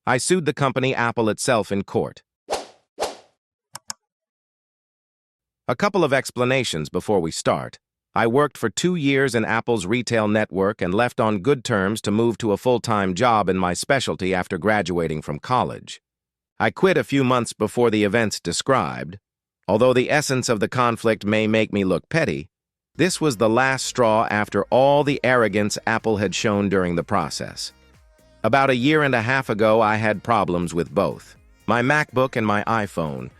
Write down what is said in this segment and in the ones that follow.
I sued the company Apple itself in court. A couple of explanations before we start. I worked for 2 years in Apple's retail network and left on good terms to move to a full-time job in my specialty after graduating from college. I quit a few months before the events described. Although the essence of the conflict may make me look petty, this was the last straw after all the arrogance Apple had shown during the process. About a year and a half ago, I had problems with both my MacBook and my iPhone,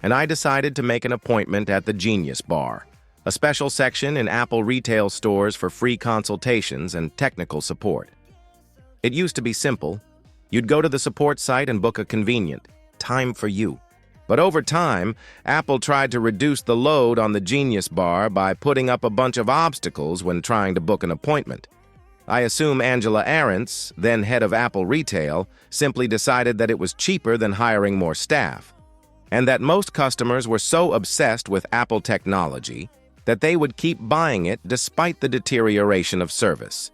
and I decided to make an appointment at the Genius Bar, a special section in Apple retail stores for free consultations and technical support. It used to be simple. You'd go to the support site and book a convenient time for you. But over time, Apple tried to reduce the load on the Genius Bar by putting up a bunch of obstacles when trying to book an appointment. I assume Angela Ahrendts, then head of Apple Retail, simply decided that it was cheaper than hiring more staff, and that most customers were so obsessed with Apple technology that they would keep buying it despite the deterioration of service.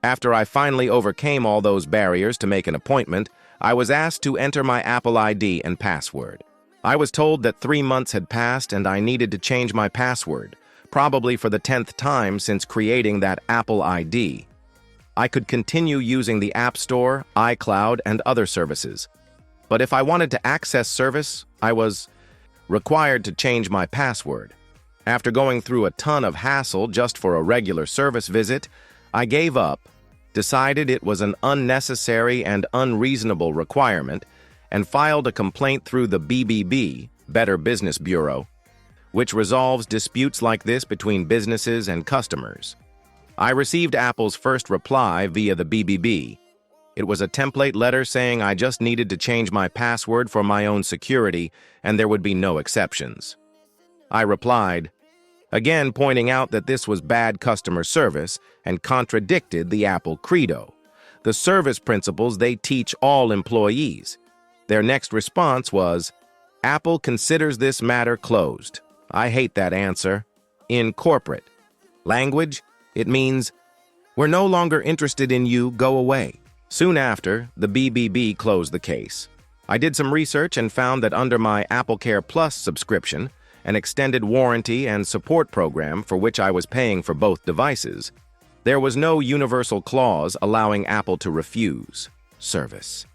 After I finally overcame all those barriers to make an appointment, I was asked to enter my Apple ID and password. I was told that 3 months had passed and I needed to change my password, probably for the 10th time since creating that Apple ID. I could continue using the App Store, iCloud, and other services. But if I wanted to access service, I was required to change my password. After going through a ton of hassle just for a regular service visit, I gave up, decided it was an unnecessary and unreasonable requirement, and filed a complaint through the BBB, Better Business Bureau, which resolves disputes like this between businesses and customers. I received Apple's first reply via the BBB. It was a template letter saying I just needed to change my password for my own security and there would be no exceptions. I replied, again pointing out that this was bad customer service and contradicted the Apple credo, the service principles they teach all employees. Their next response was, Apple considers this matter closed. I hate that answer. In corporate language, it means, we're no longer interested in you, go away. Soon after, the BBB closed the case. I did some research and found that under my AppleCare Plus subscription, an extended warranty and support program for which I was paying for both devices, there was no universal clause allowing Apple to refuse service.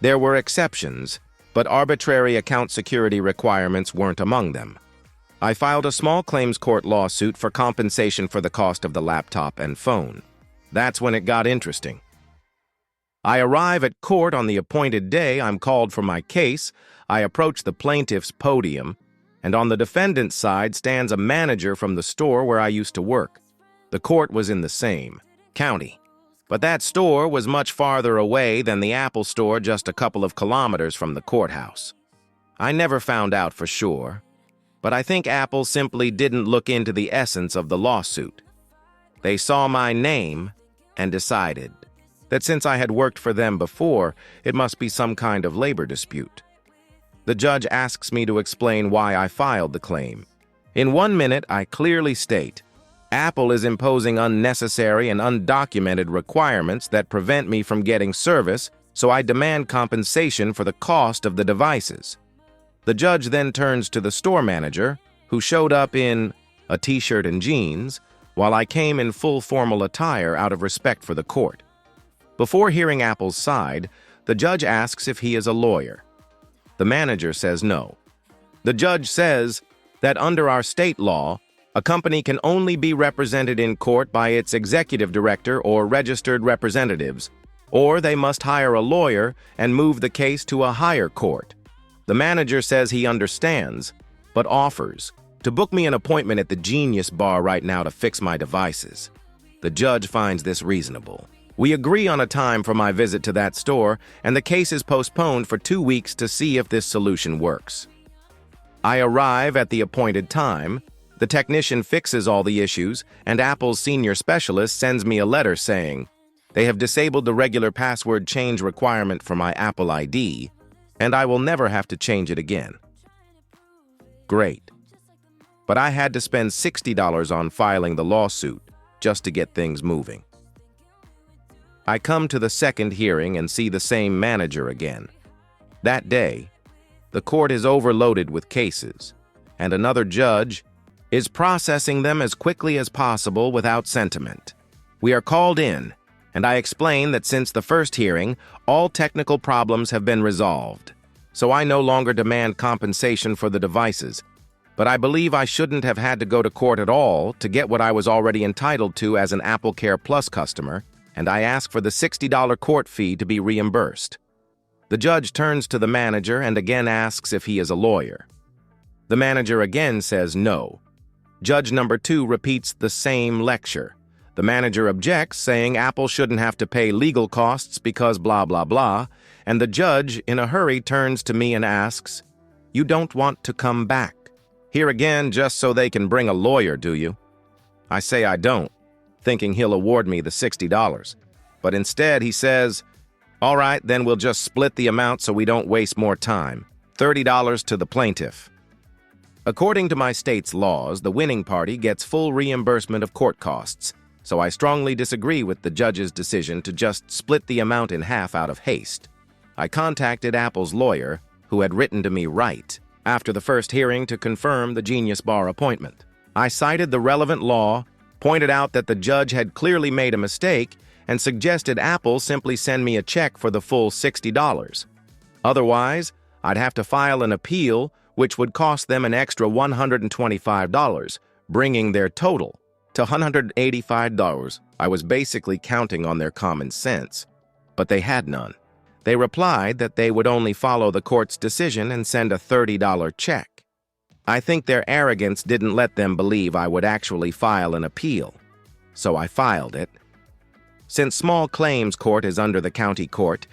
There were exceptions, but arbitrary account security requirements weren't among them. I filed a small claims court lawsuit for compensation for the cost of the laptop and phone. That's when it got interesting. I arrive at court on the appointed day I'm called for my case. I approach the plaintiff's podium, and on the defendant's side stands a manager from the store where I used to work. The court was in the same county, but that store was much farther away than the Apple store just a couple of kilometers from the courthouse. I never found out for sure, but I think Apple simply didn't look into the essence of the lawsuit. They saw my name and decided that since I had worked for them before, it must be some kind of labor dispute. The judge asks me to explain why I filed the claim. In 1 minute, I clearly state, Apple is imposing unnecessary and undocumented requirements that prevent me from getting service, so I demand compensation for the cost of the devices. The judge then turns to the store manager, who showed up in a t-shirt and jeans, while I came in full formal attire out of respect for the court. Before hearing Apple's side, the judge asks if he is a lawyer. The manager says no. The judge says that under our state law, a company can only be represented in court by its executive director or registered representatives, or they must hire a lawyer and move the case to a higher court. The manager says he understands, but offers to book me an appointment at the Genius Bar right now to fix my devices. The judge finds this reasonable. We agree on a time for my visit to that store, and the case is postponed for 2 weeks to see if this solution works. I arrive at the appointed time, the technician fixes all the issues, and Apple's senior specialist sends me a letter saying, they have disabled the regular password change requirement for my Apple ID, and I will never have to change it again. Great. But I had to spend $60 on filing the lawsuit just to get things moving. I come to the second hearing and see the same manager again. That day, the court is overloaded with cases, and another judge is processing them as quickly as possible without sentiment. We are called in, and I explain that since the first hearing, all technical problems have been resolved, so I no longer demand compensation for the devices, but I believe I shouldn't have had to go to court at all to get what I was already entitled to as an Apple Care Plus customer, and I ask for the $60 court fee to be reimbursed. The judge turns to the manager and again asks if he is a lawyer. The manager again says no. Judge number 2 repeats the same lecture. The manager objects, saying Apple shouldn't have to pay legal costs because blah, blah, blah, and the judge, in a hurry, turns to me and asks, "You don't want to come back here again just so they can bring a lawyer, do you?" I say I don't, thinking he'll award me the $60. But instead he says, "All right, then we'll just split the amount so we don't waste more time. $30 to the plaintiff." According to my state's laws, the winning party gets full reimbursement of court costs, so I strongly disagree with the judge's decision to just split the amount in half out of haste. I contacted Apple's lawyer, who had written to me right after the first hearing to confirm the Genius Bar appointment. I cited the relevant law, pointed out that the judge had clearly made a mistake, and suggested Apple simply send me a check for the full $60. Otherwise, I'd have to file an appeal, which would cost them an extra $125, bringing their total to $185. I was basically counting on their common sense, but they had none. They replied that they would only follow the court's decision and send a $30 check. I think their arrogance didn't let them believe I would actually file an appeal, so I filed it. Since small claims court is under the county court,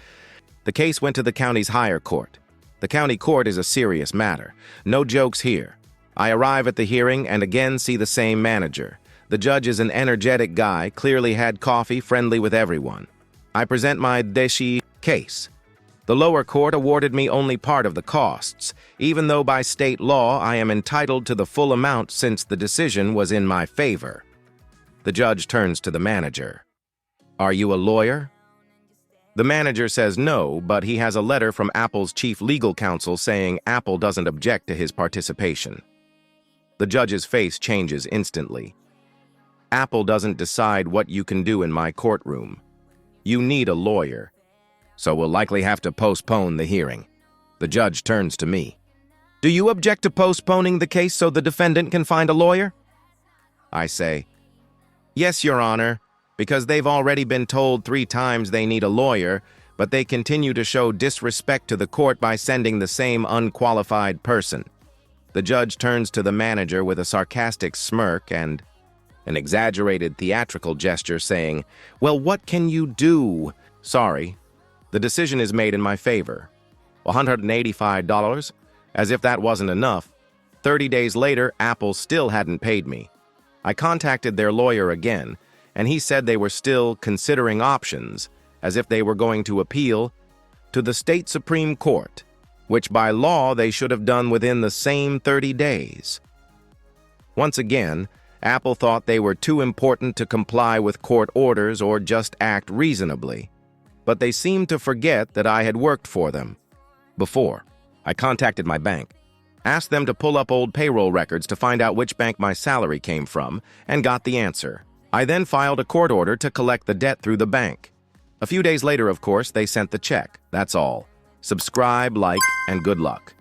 the case went to the county's higher court. The county court is a serious matter. No jokes here. I arrive at the hearing and again see the same manager. The judge is an energetic guy, clearly had coffee, friendly with everyone. I present my deshi case. The lower court awarded me only part of the costs, even though by state law I am entitled to the full amount since the decision was in my favor. The judge turns to the manager. "Are you a lawyer?" The manager says no, but he has a letter from Apple's chief legal counsel saying Apple doesn't object to his participation. The judge's face changes instantly. "Apple doesn't decide what you can do in my courtroom. You need a lawyer, so we'll likely have to postpone the hearing." The judge turns to me. "Do you object to postponing the case so the defendant can find a lawyer?" I say, "Yes, Your Honor, because they've already been told 3 times they need a lawyer, but they continue to show disrespect to the court by sending the same unqualified person." The judge turns to the manager with a sarcastic smirk and an exaggerated theatrical gesture saying, "Well, what can you do?" "Sorry, the decision is made in my favor." $185? As if that wasn't enough. 30 days later, Apple still hadn't paid me. I contacted their lawyer again, and he said they were still considering options, as if they were going to appeal to the state Supreme Court, which by law they should have done within the same 30 days. Once again, Apple thought they were too important to comply with court orders or just act reasonably, but they seemed to forget that I had worked for them before. I contacted my bank, asked them to pull up old payroll records to find out which bank my salary came from, and got the answer. I then filed a court order to collect the debt through the bank. A few days later, of course, they sent the check. That's all. Subscribe, like, and good luck.